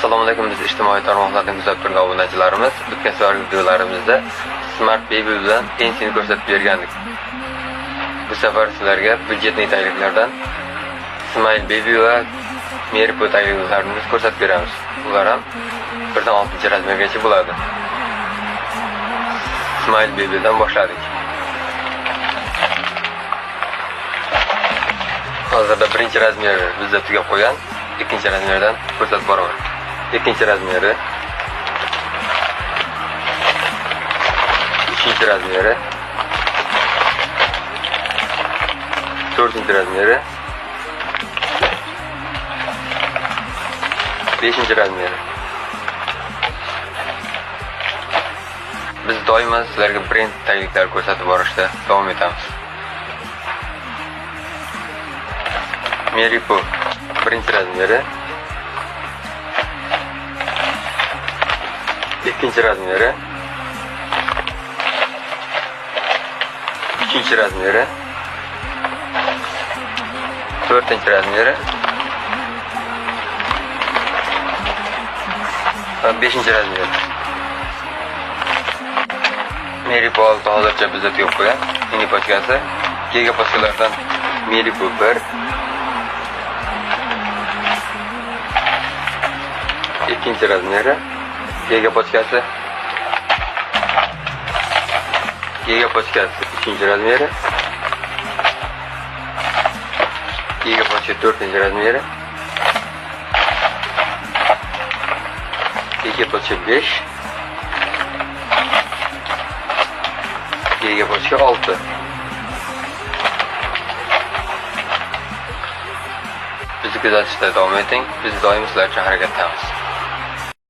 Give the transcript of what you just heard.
Assalomu alaykum, biz ijtimoiy tarmoqlardan kuzatib turgan obunachilarimiz. O'tgan safargi videolarimizda Smart Baby bilan pensiyani ko'rsatib bergandik. Bu safar sizlarga byudjetli tayinliklardan Smile Baby va Mary Poppins tayinliklarini ko'rsatib beramiz. Ular ham 1dan 6-razmergacha bo'ladi. Smile Baby'dan boshladik. Hozirda birinchi razmer bizda tugab qo'ygan. Ikkinchi razmerdan ko'rsatib boraman. Ikkinchi razmeri, uchinchi razmeri, to'rtinchi razmeri, beshinchi razmeri. Biz doimo sizlarga brend tayinliklar ko'rsatib borishda davom etamiz. Mary Poppins birinchi razmeri, ikkinchi razmeri, uchinchi razmeri, to'rtinchi razmeri va beshinchi razmeri. Mary Poppins hozircha bizda tugab qo'ygan. Mini pochkasi, giga pochkalardan Mary Poppins 1, ikkinchi razmeri, giga pochkasi, uchinchi razmeri, giga pochka to'rtinchi razmeri, giga pochka 5, giga pochka 6. Bizni kuzatishda davom eting. Biz doim sizlar uchun harakatdamiz.